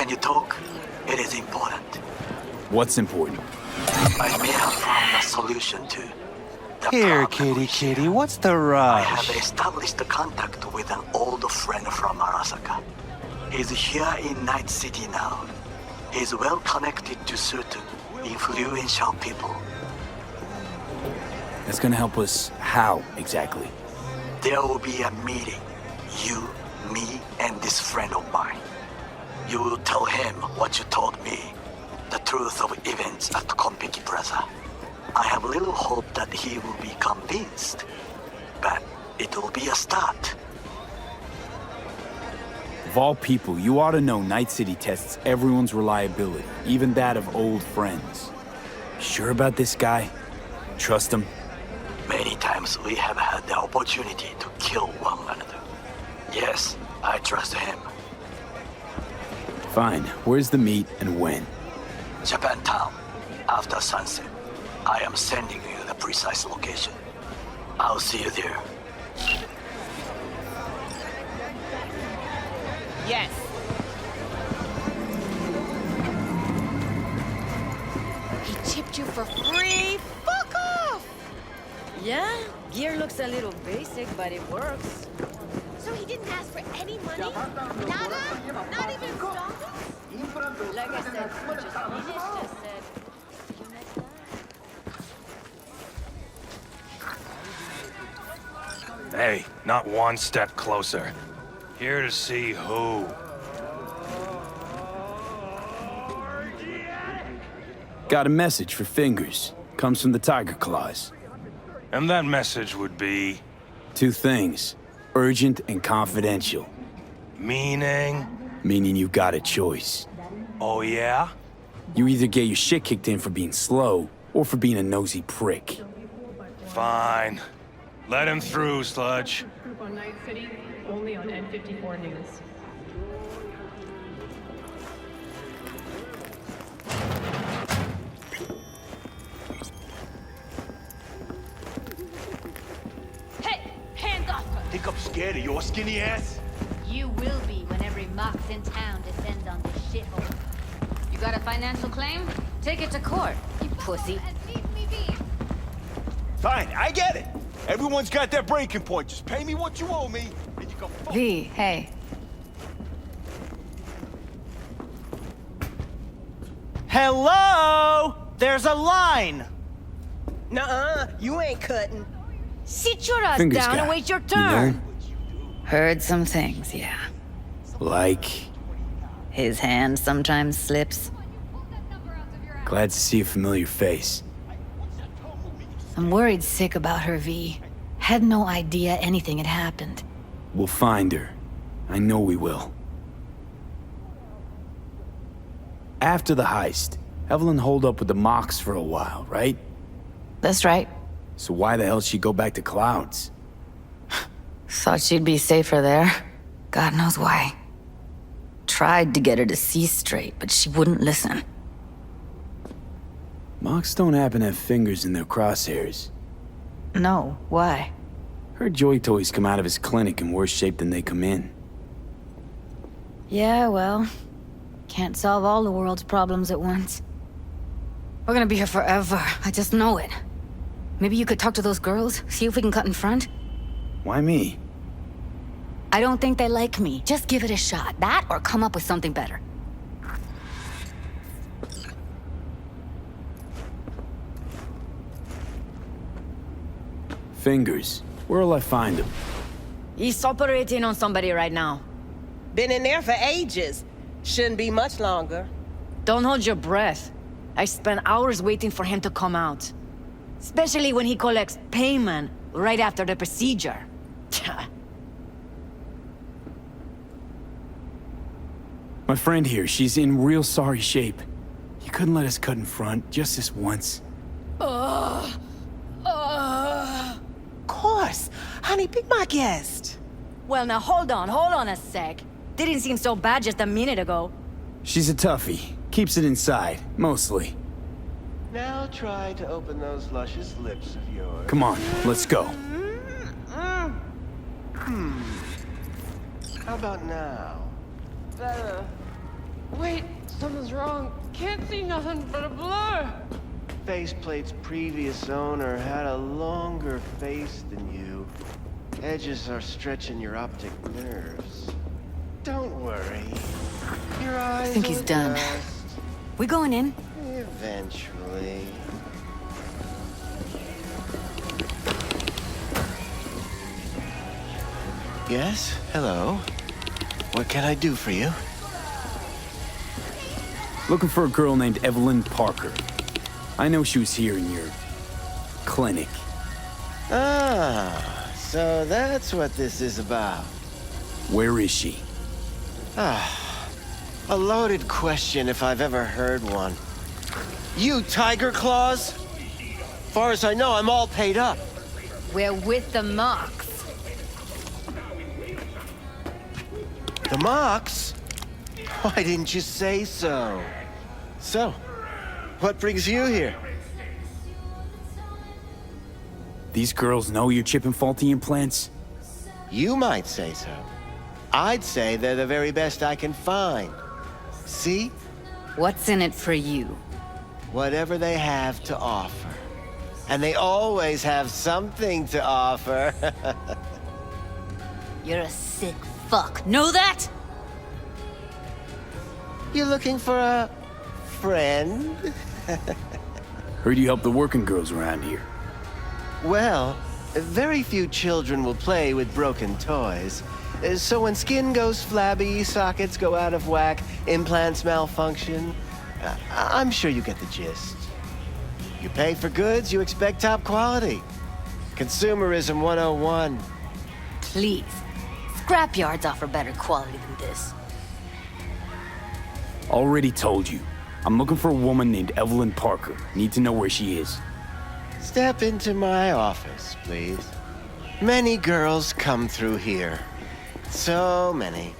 Can you talk? It is important. What's important? I may have found a solution to the Here, problem. kitty, what's the I have rush? established a contact with an old friend from Arasaka. He's here in Night City now. He's well connected to certain influential people. That's gonna help us how, exactly? There will be a meeting. You, me, and this friend of mine. You will tell him what you told me. The truth of events at Konpeki Plaza. I have little hope that he will be convinced. But it will be a start. Of all people, you ought to know Night City tests everyone's reliability, even that of old friends. Sure about this guy? Trust him? Many times we have had the opportunity to kill one another. Yes, I trust him. Fine. Where's the meet and when? Japantown, after sunset. I am sending you the precise location. I'll see you there. Yes. He chipped you for free? Fuck off! Yeah, gear looks a little basic, but it works. So he didn't ask for any money? Nada? Not even $2? Like I said, we just finished, just said, see you next time. Hey, not one step closer. Here to see who. Got a message for Fingers. Comes from the Tiger Claws. And that message would be... Two things. Urgent and confidential. meaning? Meaning you got a choice. Oh yeah? You either get your shit kicked in for being slow, or for being a nosy prick. Fine. Let him through, Sludge. Group on Night City, only on N54 News. Hey, hands off her! Think I'm scared of your skinny ass? You will be when every mox in town descends on this shithole. You got a financial claim? Take it to court, you pussy. Fine, I get it. Everyone's got their breaking point. Just pay me what you owe me, and you come fuck. V, hey. Hello? There's a line. Nuh-uh, you ain't cutting. Sit your ass Fingers down guy, and wait your you turn. know? Heard some things, yeah. Like, His hand sometimes slips. glad to see a familiar face. I'm worried sick about her, V. Had no idea anything had happened. We'll find her. I know we will. After the heist, Evelyn holed up with the Mox for a while, right? That's right. So why the hell she go back to Clouds? Thought she'd be safer there. God knows why. Tried to get her to see straight, but she wouldn't listen. Mox don't happen to have fingers in their crosshairs. No, why? Her Joy Toys come out of his clinic in worse shape than they come in. Yeah, well, can't solve all the world's problems at once. We're gonna be here forever, I just know it. Maybe you could talk to those girls, see if we can cut in front? Why me? I don't think they like me. Just give it a shot. That or come up with something better. Fingers. Where'll I find him? He's operating on somebody right now. Been in there for ages. Shouldn't be much longer. Don't hold your breath. I spent hours waiting for him to come out. Especially when he collects payment right after the procedure. My friend here, she's in real sorry shape. You couldn't let us cut in front, just this once. Of course. Honey, be my guest. Well, now hold on a sec. Didn't seem so bad just a minute ago. She's a toughie. Keeps it inside, mostly. Now try to open those luscious lips of yours. Come on, let's go. How about now? Better. Wait, drunk. Can't see nothing but a blur. Faceplate's previous owner had a longer face than you. Edges are stretching your optic nerves. Don't worry. Your eyes I think he's will done. adjust We going in? eventually. Yes? Hello? What can I do for you? Looking for a girl named Evelyn Parker. I know she was here in your clinic. Ah, so that's what this is about. Where is she? A loaded question if I've ever heard one. You Tiger Claws? Far as I know, I'm all paid up. We're with the Mox. The Mox? Why didn't you say so? So, what brings you here? These girls know you're chipping faulty implants? You might say so. I'd say they're the very best I can find. See? What's in it for you? Whatever they have to offer. And they always have something to offer. You're a sick fuck. Know that? You looking for a friend? Heard you help the working girls around here. Well, very few children will play with broken toys. So when skin goes flabby, sockets go out of whack, implants malfunction, I'm sure you get the gist. You pay for goods, you expect top quality. Consumerism 101. Please. Scrapyards offer better quality than this. Already told you. I'm looking for a woman named Evelyn Parker. Need to know where she is. Step into my office, please. Many girls come through here. So many.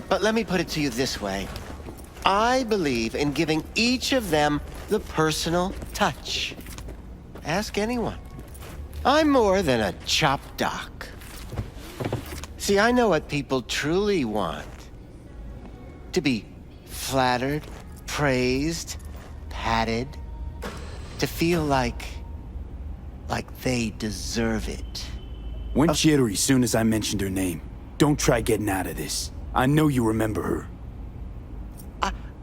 But let me put it to you this way. I believe in giving each of them the personal touch. Ask anyone. I'm more than a chop doc. See, I know what people truly want. To be flattered, praised, patted. To feel like they deserve it. Went jittery soon as I mentioned her name. Don't try getting out of this. I know you remember her.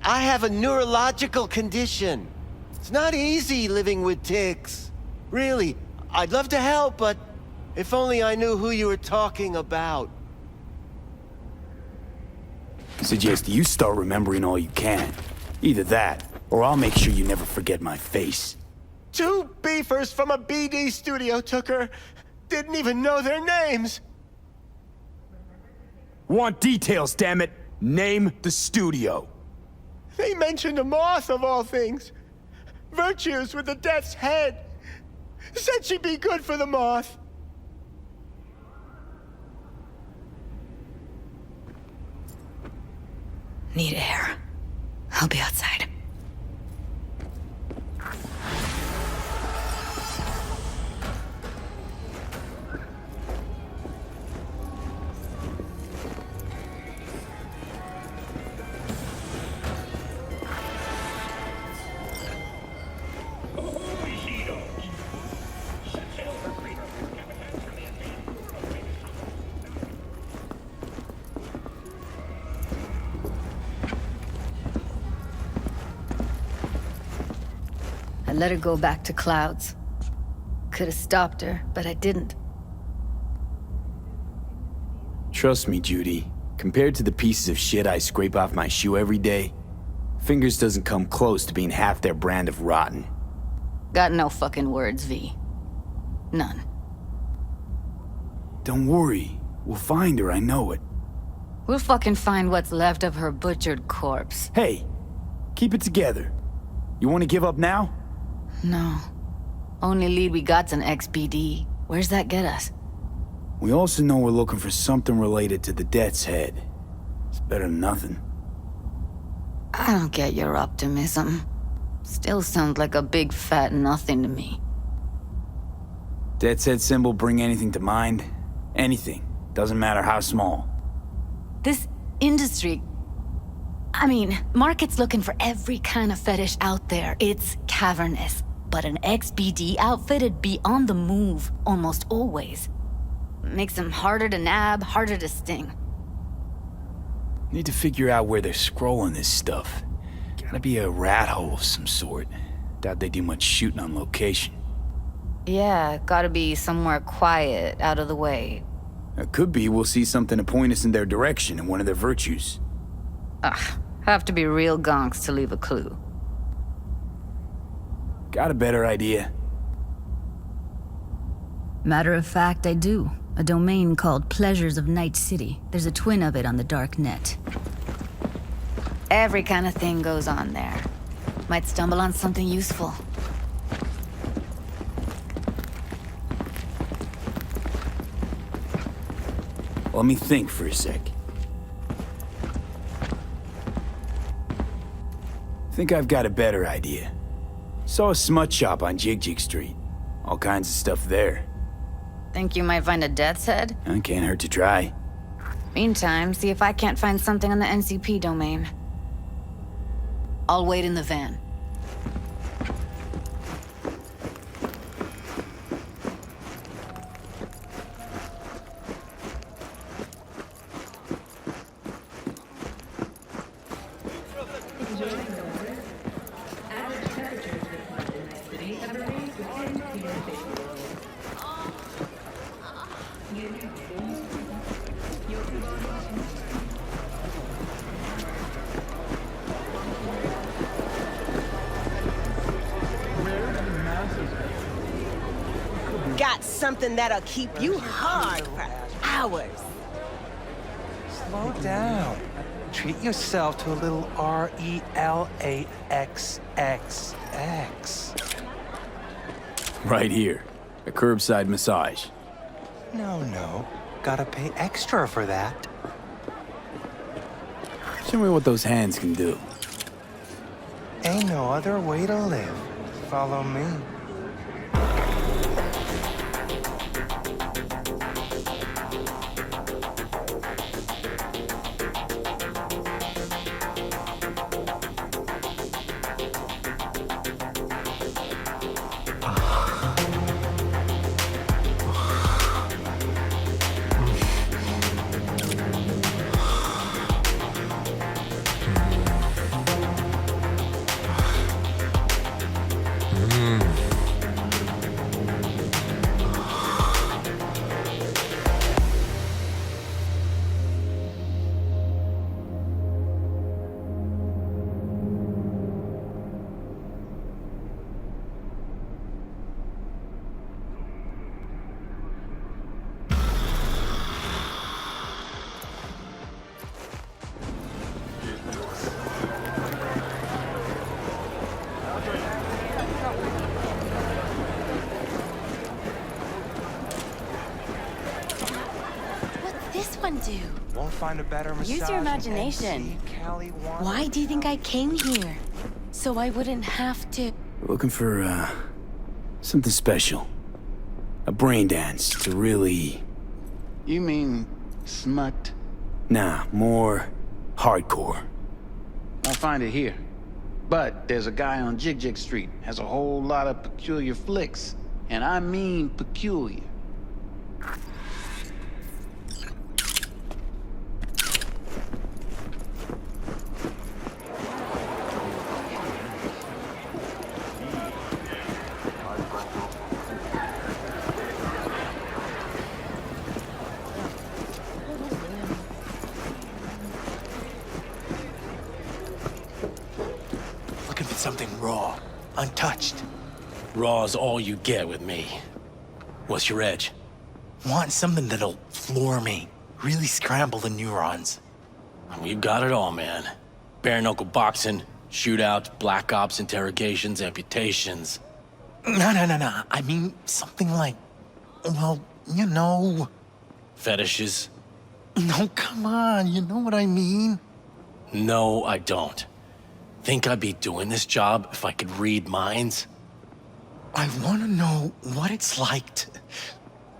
I have a neurological condition. It's not easy living with tics. Really, I'd love to help, but if only I knew who you were talking about. Suggest you start remembering all you can. Either that, or I'll make sure you never forget my face. 2 beefers from a BD studio took her. Didn't even know their names. Want details, damn it! Name the studio. They mentioned a moth of all things. Virtues with the death's head. Said she'd be good for the moth. Need air. I'll be outside. I let her go back to Clouds. Could have stopped her, but I didn't. Trust me, Judy. Compared to the pieces of shit I scrape off my shoe every day, Fingers doesn't come close to being half their brand of rotten. Got no fucking words, V. None. Don't worry. We'll find her, I know it. We'll fucking find what's left of her butchered corpse. Hey, keep it together. You want to give up now? No. Only lead we got's an XBD. Where's that get us? We also know we're looking for something related to the Death's Head. It's better than nothing. I don't get your optimism. Still sounds like a big fat nothing to me. Death's Head symbol bring anything to mind? Anything. Doesn't matter how small. This industry... I mean, market's looking for every kind of fetish out there. It's cavernous. But an XBD outfit'd be on the move almost always. Makes them harder to nab, harder to sting. Need to figure out where they're scrolling this stuff. Gotta be a rat hole of some sort. Doubt they do much shooting on location. Yeah, gotta be somewhere quiet, out of the way. It could be we'll see something to point us in their direction in one of their virtues. Ugh, have to be real gonks to leave a clue. Got a better idea? Matter of fact, I do. A domain called Pleasures of Night City. There's a twin of it on the dark net. Every kind of thing goes on there. Might stumble on something useful. Let me think for a sec. Think I've got a better idea. Saw a smut shop on Jig Street. All kinds of stuff there. Think you might find a death's head? Can't hurt to try. Meantime, see if I can't find something on the NCP domain. I'll wait in the van. Got something that'll keep you hard for hours. Slow down. Treat yourself to a little RELAXXX. Right here. A curbside massage. No. Gotta pay extra for that. Show me what those hands can do. Ain't no other way to live. Follow me. This one do? Won't find a better massage. Use your imagination. Why do you think I came here? So I wouldn't have to... Looking for, something special. A brain dance to really... You mean smut? Nah, more hardcore. I'll find it here. But there's a guy on Jig Street, has a whole lot of peculiar flicks. And I mean peculiar. Looking for something raw, untouched. Raw's all you get with me. What's your edge? Want something that'll floor me, really scramble the neurons. We've got it all, man. Bare knuckle boxing, shootouts, black ops, interrogations, amputations. No. I mean, something like, well, you know. Fetishes? No, come on, you know what I mean? No, I don't. Think I'd be doing this job if I could read minds? I want to know what it's like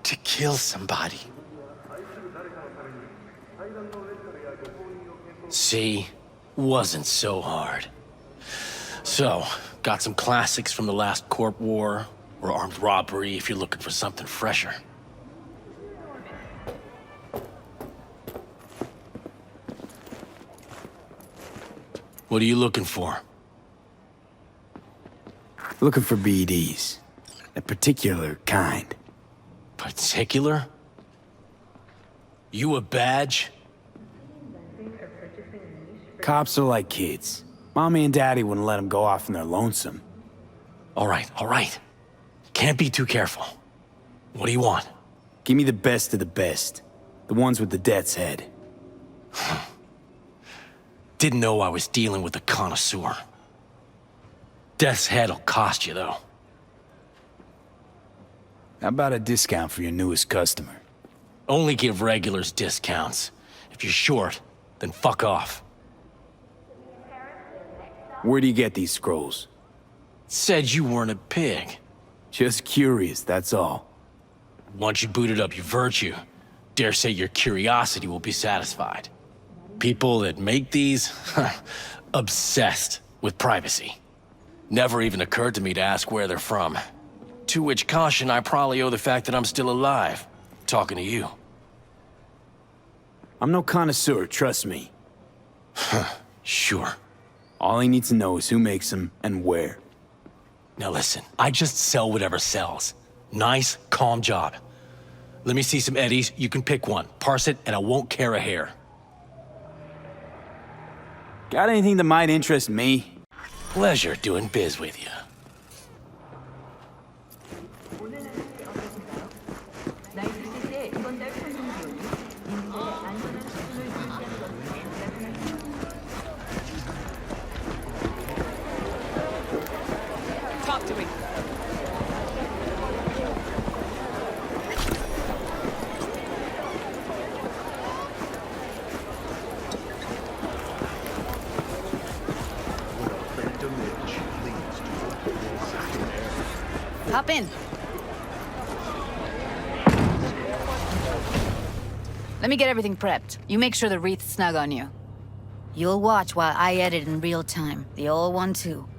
to kill somebody. See? wasn't so hard. So, got some classics from the last Corp War, or armed robbery if you're looking for something fresher. What are you looking for? Looking for BDs. A particular kind. Particular? You a badge? Cops are like kids. Mommy and Daddy wouldn't let them go off in their lonesome. All right. Can't be too careful. What do you want? Give me the best of the best. The ones with the death's head. Didn't know I was dealing with a connoisseur. Death's head'll cost you, though. How about a discount for your newest customer? Only give regulars discounts. If you're short, then fuck off. Where do you get these scrolls? Said you weren't a pig. Just curious, that's all. Once you booted up your virtue, dare say your curiosity will be satisfied. People that make these, obsessed with privacy. Never even occurred to me to ask where they're from. To which caution I probably owe the fact that I'm still alive, talking to you. I'm no connoisseur, trust me. Sure. All I need to know is who makes them and where. Now listen, I just sell whatever sells. Nice, calm job. Let me see some eddies, you can pick one, parse it, and I won't care a hair. Got anything that might interest me? Pleasure doing biz with you. Talk to me. Hop in. Let me get everything prepped. You make sure the wreath's snug on you. You'll watch while I edit in real time. The old one, too.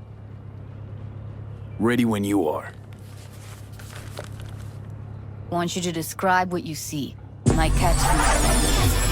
Ready when you are. Want you to describe what you see. Might catch me.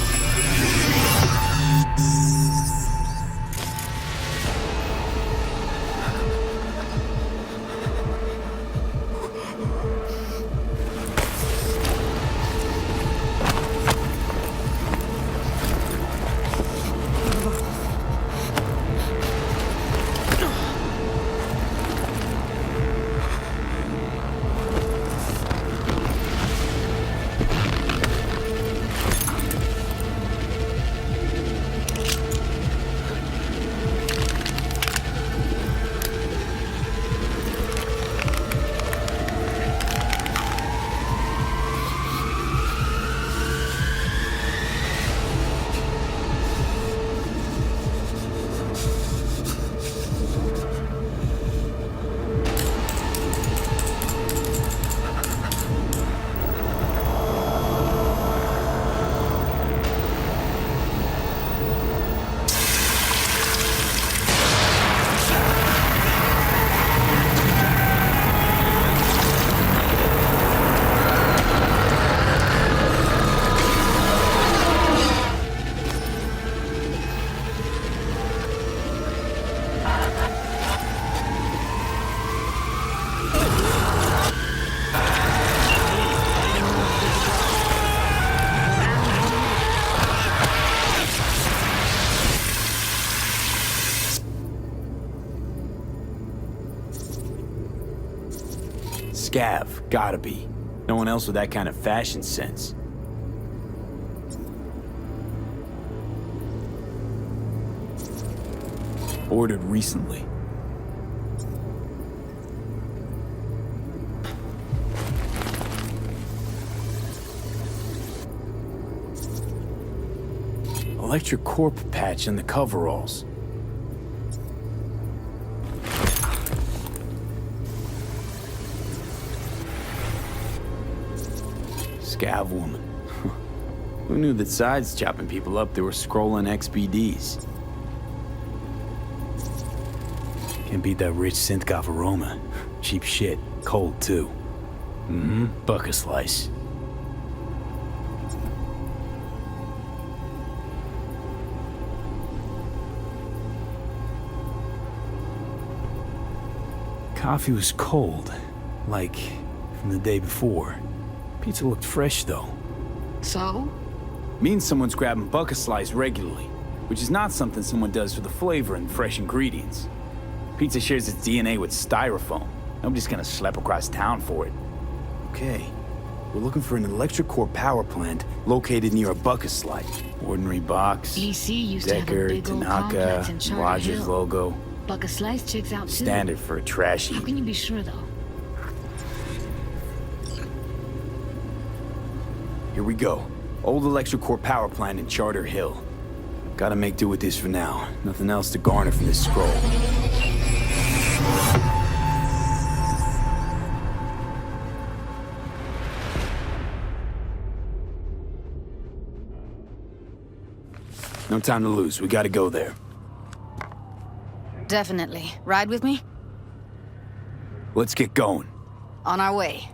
Scav, gotta be. No one else with that kind of fashion sense. Ordered recently. Electric Corp patch in the coveralls. Scav woman. Who knew that sides chopping people up, they were scrolling XBDs? Can't beat that rich synth-goth aroma. Cheap shit. Cold, too. Mm-hmm. Buck a slice. Coffee was cold. Like, from the day before. Pizza looked fresh, though. So? Means someone's grabbing buck a slice regularly. Which is not something someone does for the flavor and fresh ingredients. Pizza shares its DNA with styrofoam. Nobody's gonna schlep across town for it. Okay, we're looking for an electric core power plant located near a bucket slide. Ordinary box, EC used to have a Decker, big old Tanaka, complex in Charter Rogers Hill. logo. Buck a slice checks out too. Standard for a trash How heap. can you be sure though? Here we go. Old electric core power plant in Charter Hill. Gotta make do with this for now. Nothing else to garner from this scroll. No time to lose. We gotta go there. Definitely. Ride with me? Let's get going. On our way.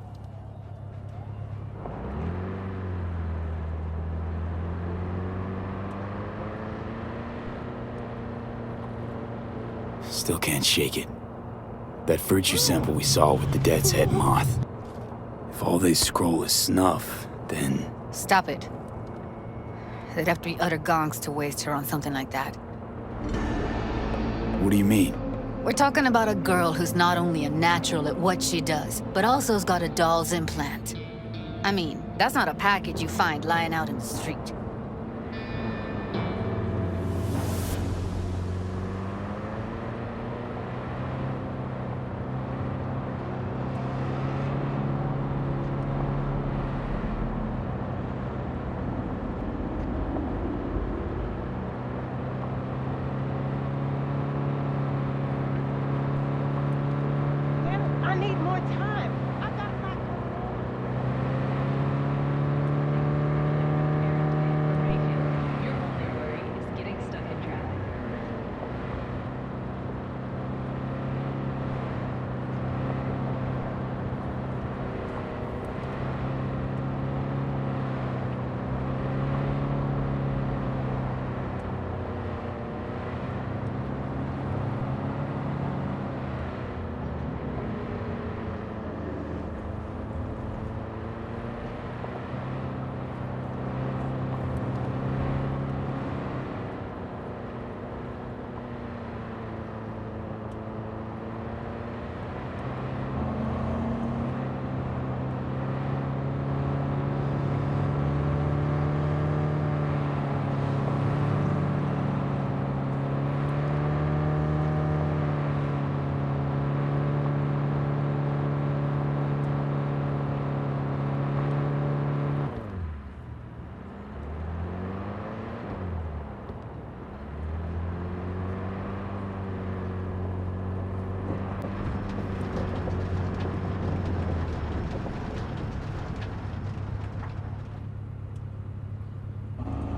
Still can't shake it. That virtue sample we saw with the Death's Head moth. If all they scroll is snuff, then... Stop it. They'd have to be utter gonks to waste her on something like that. What do you mean? We're talking about a girl who's not only a natural at what she does, but also's got a doll's implant. I mean, that's not a package you find lying out in the street. I need more time. I got my... Your only worry is getting stuck in traffic.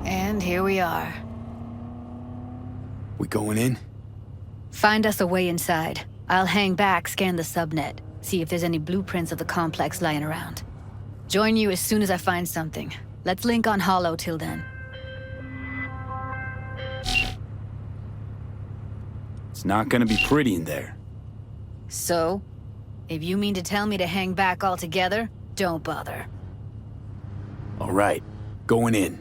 And here we are. We going in? Find us a way inside. I'll hang back, scan the subnet, see if there's any blueprints of the complex lying around. Join you as soon as I find something. Let's link on Hollow till then. It's not gonna be pretty in there. So? If you mean to tell me to hang back altogether, don't bother. All right, going in.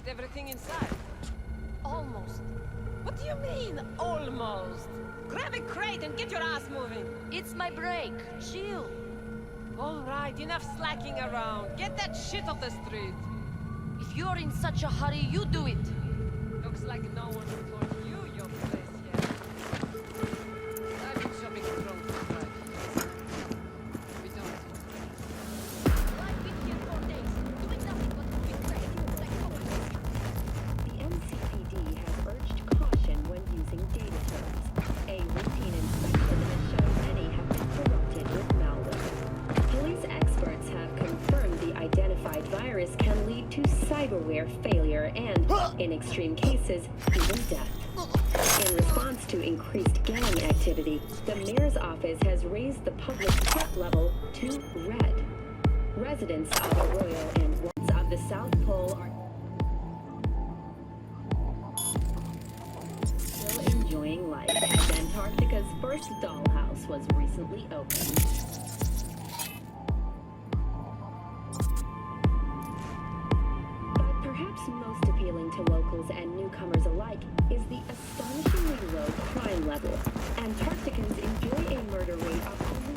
Everything inside. Almost. What do you mean, almost? Grab a crate and get your ass moving. It's my break. Chill. All right, enough slacking around. Get that shit off the street. If you're in such a hurry, you do it. Looks like no one told you your place yet. I've been shopping drunk tonight. We don't. I've been here 4 days, doing nothing but moving crates like cowards. The NCPD has urged caution when using data terms. A routine inspection has shown many have been corrupted with malware. Police experts have confirmed the identified virus can lead to cyberware failure and, in extreme cases, even death. In response to increased gang activity, the mayor's office has raised the public threat level to red. Residents of Arroyo and ones of the South Pole are still enjoying life as Antarctica's first dollhouse was recently opened. But perhaps most appealing to locals and newcomers alike is the astonishingly low crime level. Antarcticans enjoy a murder rate of only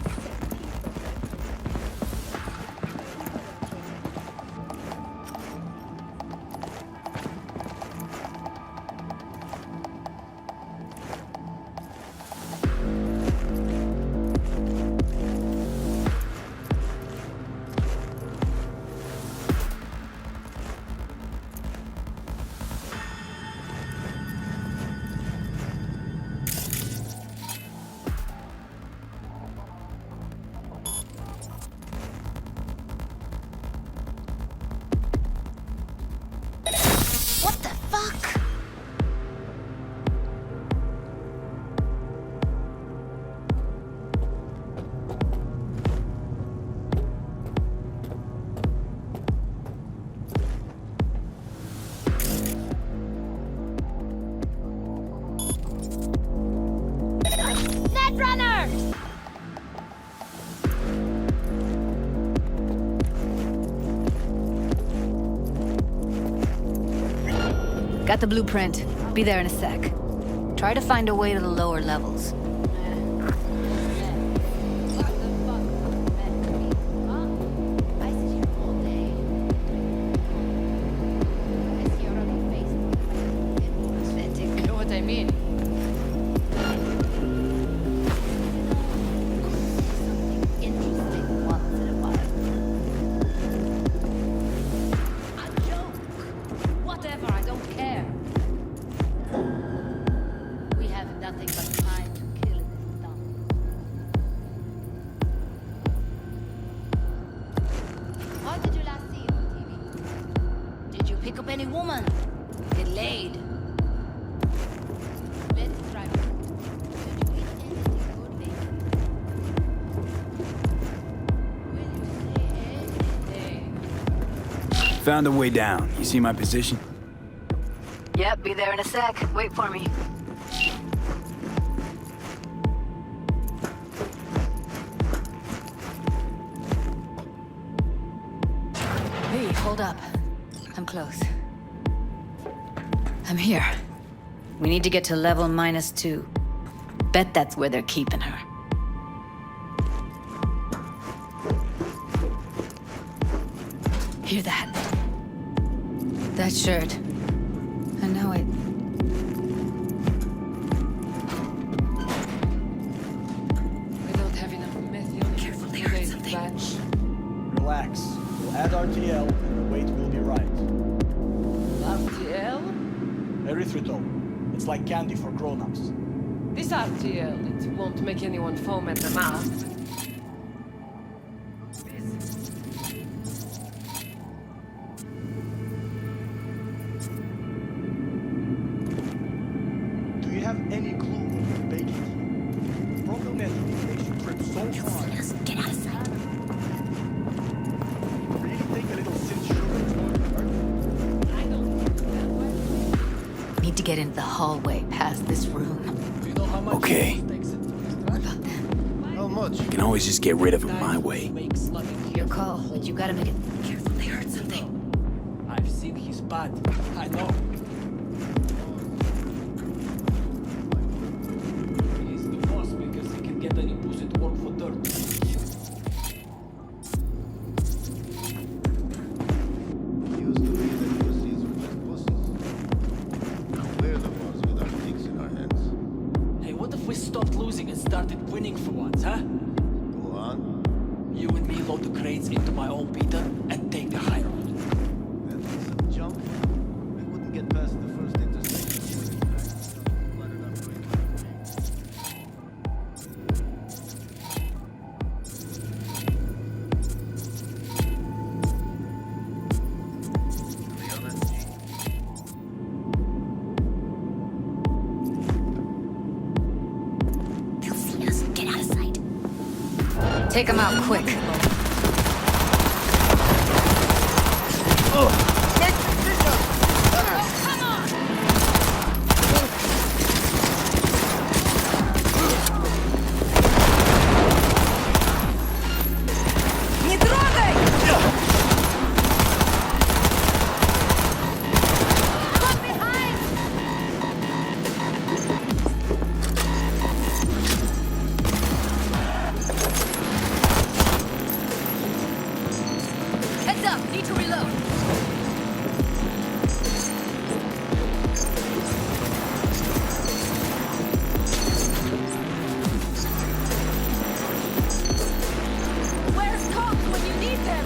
'Net runners! Got the blueprint. Be there in a sec. Try to find a way to the lower levels. You know what I mean? Interesting once in a while. A joke. Whatever, I don't care. We have nothing but time to kill in this dump. What did you last see on TV? Did you pick up any woman? Get laid? Let's try. Did you eat anything good lately? Will you say anything? Found a way down. You see my position? Yep, be there in a sec. Wait for me. Hey, hold up. I'm close. I'm here. We need to get to level -2. Bet that's where they're keeping her. Hear that? That shirt. I know it. We don't have enough meth. Careful, they heard something. Relax. We'll add RTL and the weight will be right. RTL? Erythritol. It's like candy for grown-ups. This RTL, it won't make anyone foam at the mouth. Do you have any clue what you're baking here? The problem is it makes you trip so hard. Get out of sight. Really think a little synth sugar is going to hurt? I don't think that way. Need to get into the hallway past this room. Do you know how much Okay. it takes it to What about them? How much? You can always just get rid of him my way. Your call, but you gotta make it careful. They heard something. I've seen his body. I know. losing and started winning for once, huh? Go on. You and me load the crates into my old beater and take the high road. That was some jump. We wouldn't get past the first intersection. They'll see us. Get out of sight. Take them out quick. Не трогай! Heads up, need to reload. Where's cops when you need them?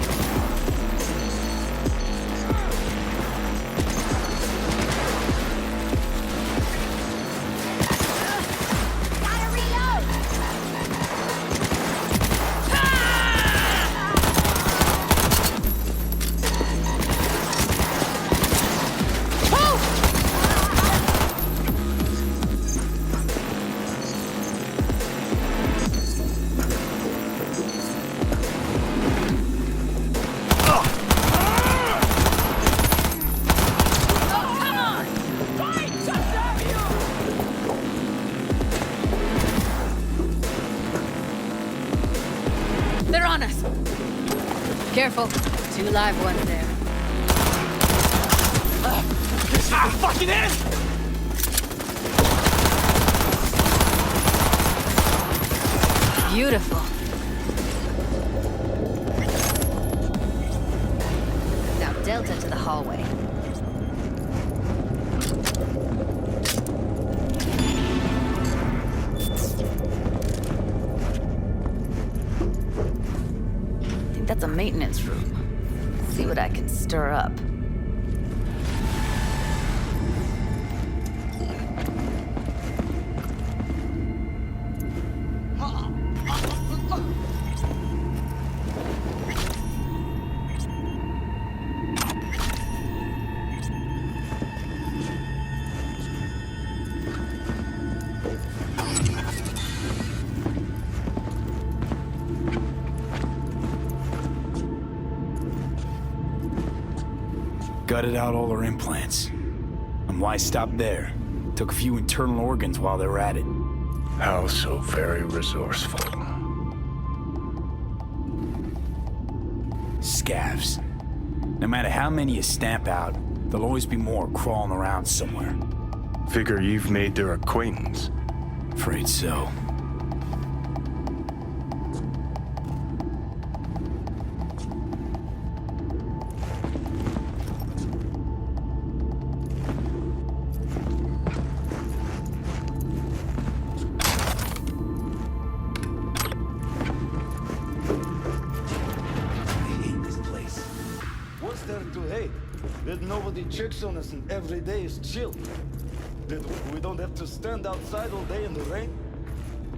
Gotta reload! They're on us. Careful. 2 live ones there. Fucking in! Beautiful. Now Delta to the hallway. I think that's a maintenance room. See what I can stir up. Gutted out all her implants. And why stop there? Took a few internal organs while they were at it. How so very resourceful. Scavs. No matter how many you stamp out, there'll always be more crawling around somewhere. Figure you've made their acquaintance. Afraid so. What's there to hate? That nobody checks on us and every day is chill. That we don't have to stand outside all day in the rain?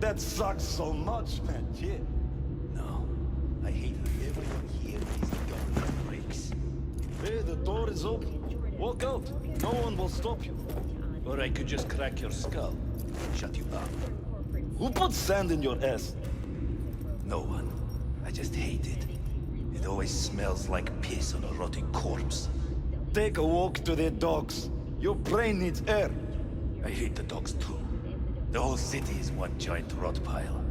That sucks so much, man, yeah. No, I hate everyone here is government breaks. Hey, the door is open. Walk out. No one will stop you. Or I could just crack your skull, shut you up. Who put sand in your ass? No one. I just hate it. It always smells like piss on a rotting corpse. Take a walk to the dogs. Your brain needs air. I hate the dogs too. The whole city is one giant rot pile.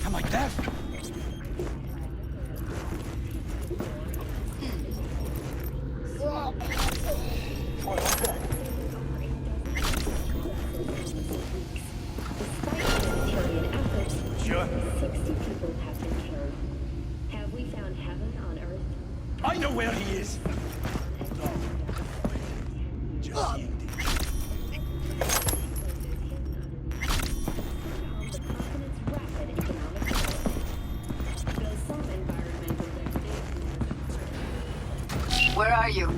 Am I deaf? you?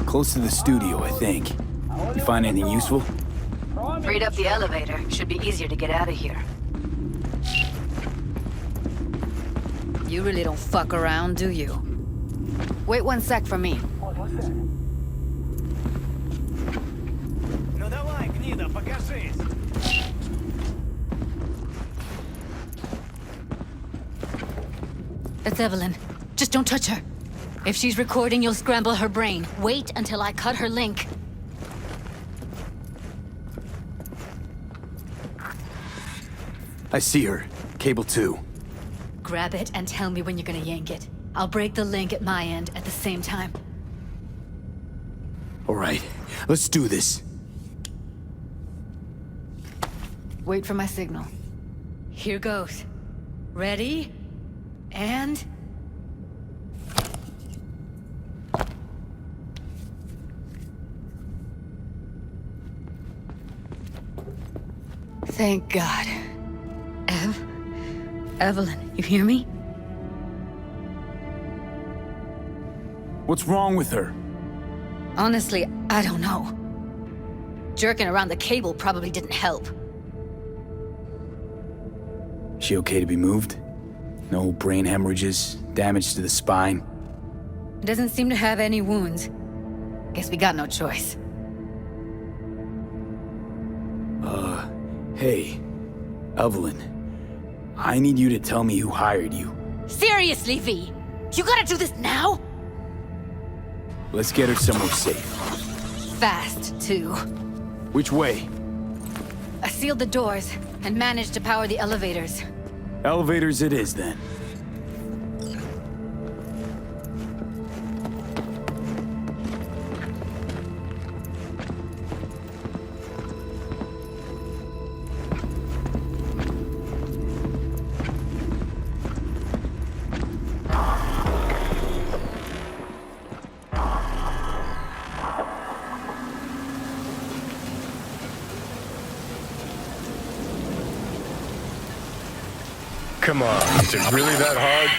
Close to the studio, I think. You find anything useful? Freed up the elevator. Should be easier to get out of here. You really don't fuck around, do you? Wait 1 sec for me. Ну давай, гнида, покажись! That's Evelyn. Just don't touch her. If she's recording, you'll scramble her brain. Wait until I cut her link. I see her. Cable 2. Grab it and tell me when you're gonna yank it. I'll break the link at my end at the same time. All right, let's do this. Wait for my signal. Here goes. Ready? And... Thank God. Evelyn, you hear me? What's wrong with her? Honestly, I don't know. Jerking around the cable probably didn't help. She okay to be moved? No brain hemorrhages, damage to the spine? Doesn't seem to have any wounds. Guess we got no choice. Hey, Evelyn. I need you to tell me who hired you. Seriously, V? You gotta do this now? Let's get her somewhere safe. Fast, too. Which way? I sealed the doors and managed to power the elevators. Elevators it is, then. Come on, is it really that hard?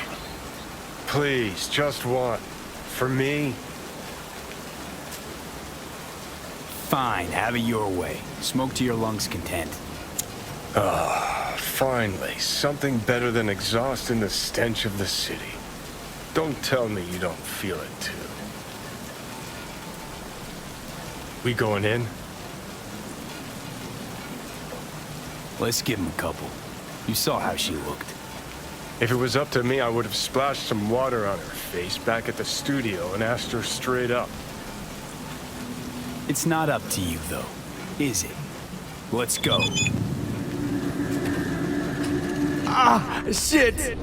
Please, just one. For me? Fine, have it your way. Smoke to your lungs' content. Ah, finally, something better than exhaust in the stench of the city. Don't tell me you don't feel it, too. We going in? Let's give him a couple. You saw how she looked. If it was up to me, I would have splashed some water on her face back at the studio and asked her straight up. It's not up to you, though, is it? Let's go. Ah, shit!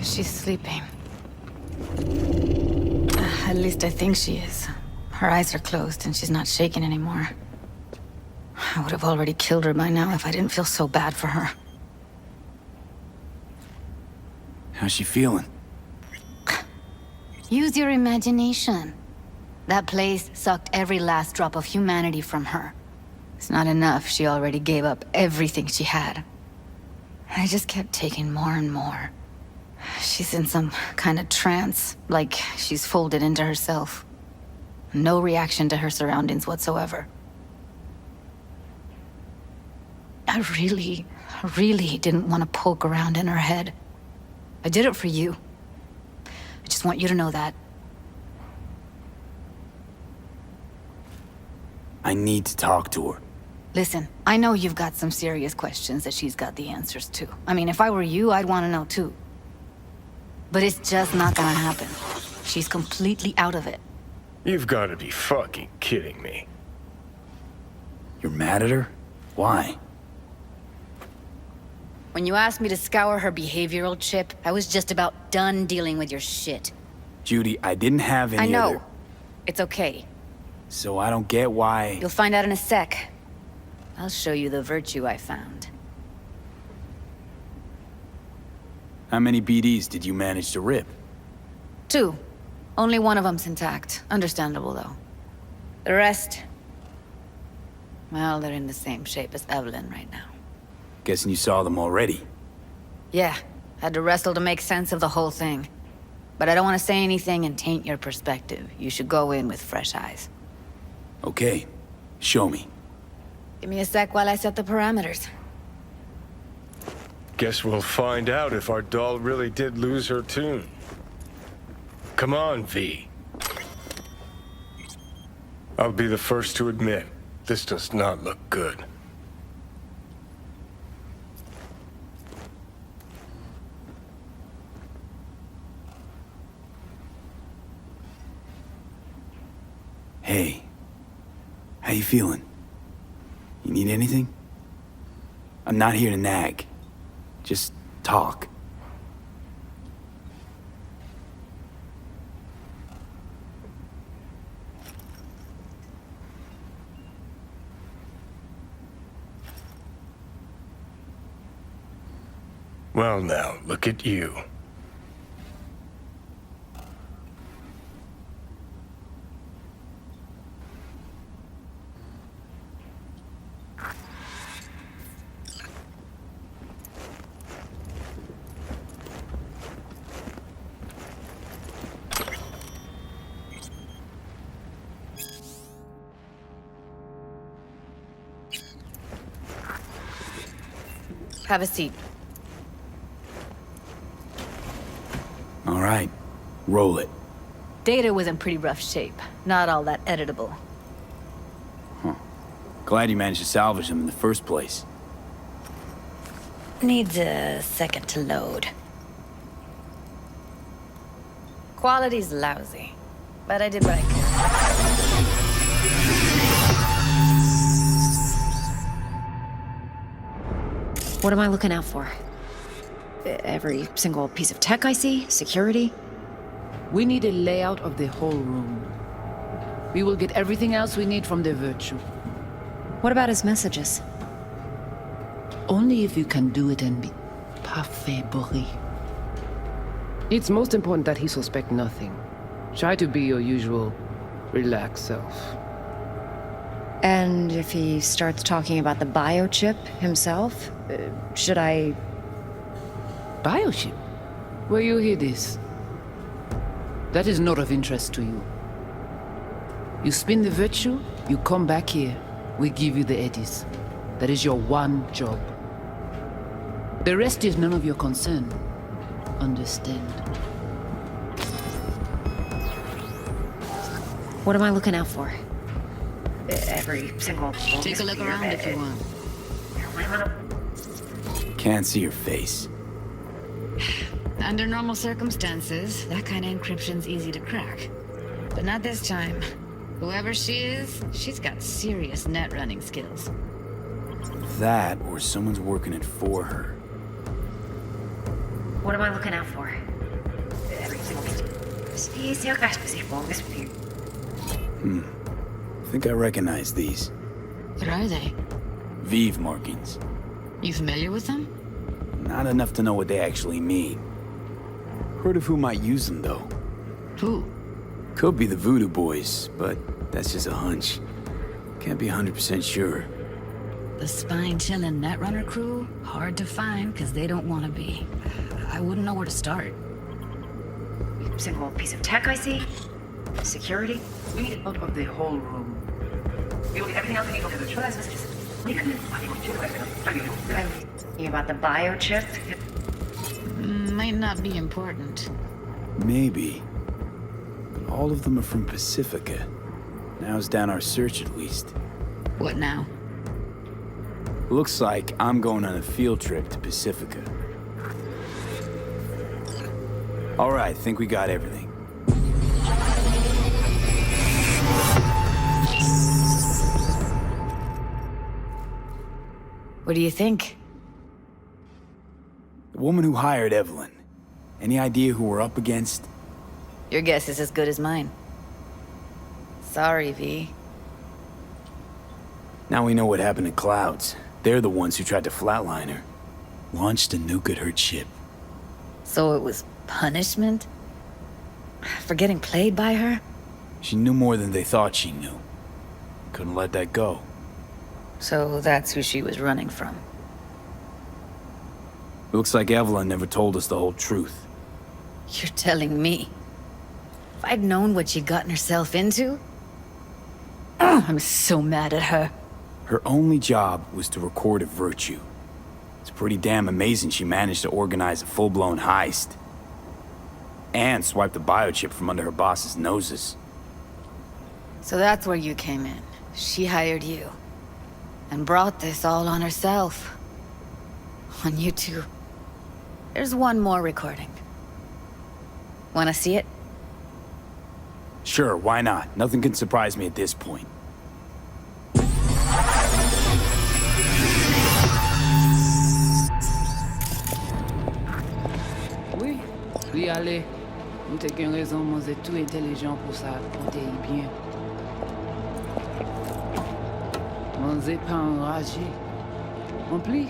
She's sleeping. At least I think she is. Her eyes are closed and she's not shaking anymore. I would have already killed her by now if I didn't feel so bad for her. How's she feeling? Use your imagination. That place sucked every last drop of humanity from her. It's not enough, she already gave up everything she had. I just kept taking more and more. She's in some kind of trance, like she's folded into herself. No reaction to her surroundings whatsoever. I really didn't want to poke around in her head. I did it for you. I just want you to know that. I need to talk to her. Listen, I know you've got some serious questions that she's got the answers to. I mean, if I were you, I'd want to know too. But it's just not gonna happen. She's completely out of it. You've got to be fucking kidding me. You're mad at her? Why? When you asked me to scour her behavioral chip, I was just about done dealing with your shit. Judy, I didn't have any I know. other... It's okay. So I don't get why... You'll find out in a sec. I'll show you the virtue I found. How many BDs did you manage to rip? 2. Only one of them's intact. Understandable, though. The rest... well, they're in the same shape as Evelyn right now. Guessing you saw them already. Yeah, had to wrestle to make sense of the whole thing. But I don't want to say anything and taint your perspective. You should go in with fresh eyes. Okay, show me. Give me a sec while I set the parameters. Guess we'll find out if our doll really did lose her tune. Come on, V. I'll be the first to admit, this does not look good. Hey, how you feeling? You need anything? I'm not here to nag. Just talk. Well now, look at you. Have a seat. All right, roll it. Data was in pretty rough shape. Not all that editable. Huh. Glad you managed to salvage them in the first place. Needs a second to load. Quality's lousy, but I did what I could. What am I looking out for? Every single piece of tech I see? Security? We need a layout of the whole room. We will get everything else we need from the Virtue. What about his messages? Only if you can do it and be parfait bourré. It's most important that he suspect nothing. Try to be your usual, relaxed self. And if he starts talking about the biochip himself, should I... Biochip? Where you hear this? That is not of interest to you. You spin the Virtue, you come back here, we give you the eddies. That is your one job. The rest is none of your concern. Understand? What am I looking out for? Every single... Take a look around if you want. Can't see your face. Under normal circumstances, that kind of encryption's easy to crack. But not this time. Whoever she is, she's got serious net running skills. That, or someone's working it for her. What am I looking out for? Every single piece. I think I recognize these. What are they? Vive markings. You familiar with them? Not enough to know what they actually mean. Heard of who might use them, though. Who? Could be the Voodoo Boys, but that's just a hunch. Can't be 100% sure. The spine-chilling Netrunner crew? Hard to find, because they don't want to be. I wouldn't know where to start. Single piece of tech I see? Security? We need out of the whole room. We will get everything else we need from the Virtue as messages. Thinking about the biochip? Might not be important. Maybe. But all of them are from Pacifica. Now's down our search, at least. What now? Looks like I'm going on a field trip to Pacifica. All right, think we got everything. What do you think? The woman who hired Evelyn. Any idea who we're up against? Your guess is as good as mine. Sorry, V. Now we know what happened to Clouds. They're the ones who tried to flatline her. Launched a nuke at her ship. So it was punishment? For getting played by her? She knew more than they thought she knew. Couldn't let that go. So that's who she was running from. Looks like Evelyn never told us the whole truth. You're telling me? If I'd known what she'd gotten herself into? Oh, I'm so mad at her. Her only job was to record a virtue. It's pretty damn amazing she managed to organize a full-blown heist. And swipe the biochip from under her boss's noses. So that's where you came in. She hired you. And brought this all on herself. On you two. There's one more recording. Wanna see it? Sure, why not? Nothing can surprise me at this point. Oui, oui, allez. Nous t'avons raison, moi, c'est tout intelligent pour ça, on t'est bien. Moi, c'est pas enragé. En plus,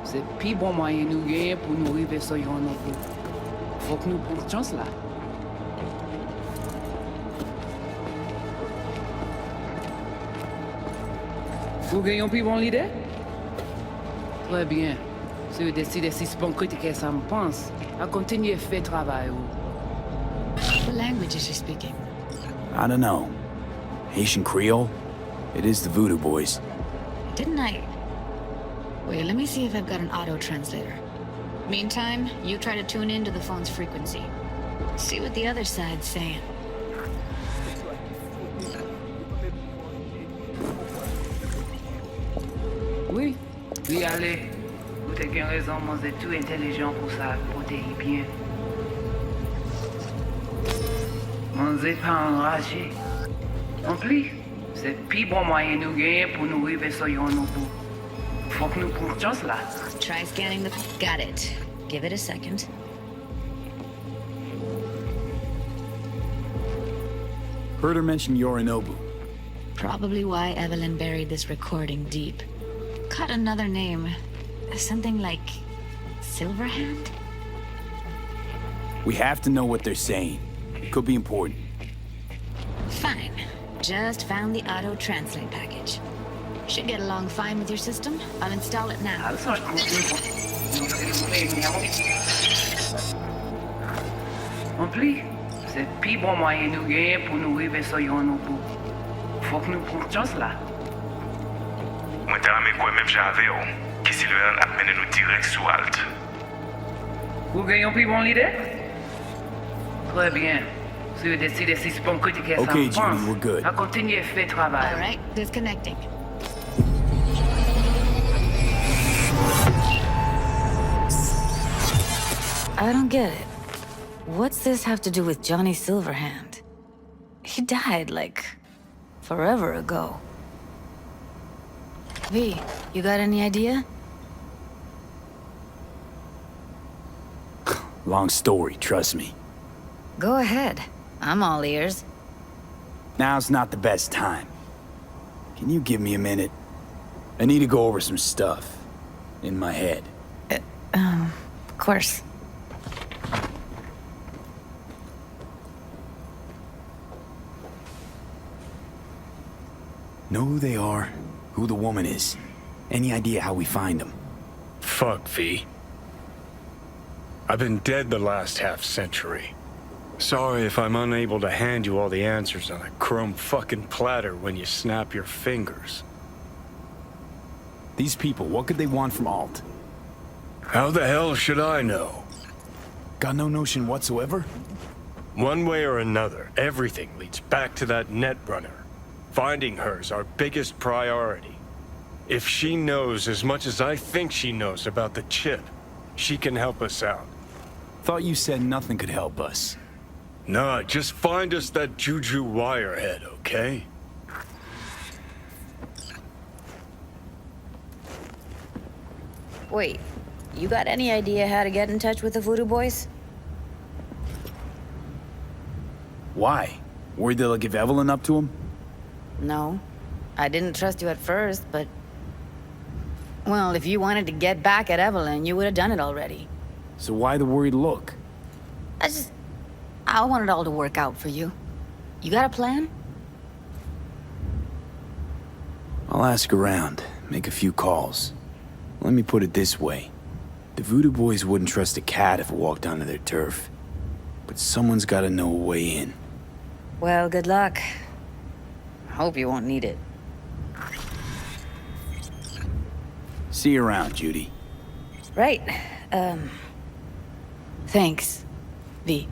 c'est plus bon moyen nous gagner pour nous arriver sur yon nouveau. Faut que nous prenions chance là. Vous gagnez plus bon l'idée? Très bien. Si vous décidez si c'est bon critique, ça me pense. À continuer à faire travail. What language is she speaking? I don't know. Haitian Creole? It is the Voodoo Boys. Didn't I? Wait, let me see if I've got an auto-translator. Meantime, you try to tune into the phone's frequency. See what the other side's saying. Oui, oui, allez. Vous avez raison, moi, c'est tout intelligent pour ça, pour t'aider bien. Moi, c'est pas enragé. En plus, c'est plus bon moyen nous gagner pour nous arriver sur yon nouveau. Faut que nous prenions chance là. Try scanning the... Got it. Give it a second. Heard her mention Yorinobu. Probably why Evelyn buried this recording deep. Cut another name. Something like... Silverhand? We have to know what they're saying. It could be important. Fine. Just found the auto-translate package. Should get along fine with your system. I'll install it now. En plus, c'est plus bon moyen nous gagner pour nous arriver sur yon nouveau. Faut que nous prenions chance là. Moi, t'as aimé quoi même j'avais, qui si le a mené nous direct sous Alt. Vous gagnez plus bon l'idée? Très bien. Si vous décidez si c'est bon critique, ça Okay, me Judy, pense. we're good. À continuer à faire travail. All right, disconnecting. I don't get it. What's this have to do with Johnny Silverhand? He died, like, forever ago. V, you got any idea? Long story, trust me. Go ahead. I'm all ears. Now's not the best time. Can you give me a minute? I need to go over some stuff. In my head. Of course. Know who they are, who the woman is. Any idea how we find them? Fuck, V. I've been dead the last half-century. Sorry if I'm unable to hand you all the answers on a chrome fucking platter when you snap your fingers. These people, what could they want from Alt? How the hell should I know? Got no notion whatsoever? One way or another, everything leads back to that netrunner. Finding her's our biggest priority. If she knows as much as I think she knows about the chip, she can help us out. Thought you said nothing could help us. Nah, just find us that Juju wirehead, okay? Wait, you got any idea how to get in touch with the Voodoo Boys? Why? Worried they'll give Evelyn up to him? No. I didn't trust you at first, but... Well, if you wanted to get back at Evelyn, you would have done it already. So why the worried look? I just... I want it all to work out for you. You got a plan? I'll ask around, make a few calls. Let me put it this way. The Voodoo Boys wouldn't trust a cat if it walked onto their turf. But someone's gotta know a way in. Well, good luck. I hope you won't need it. See you around, Judy. Right. Thanks, V.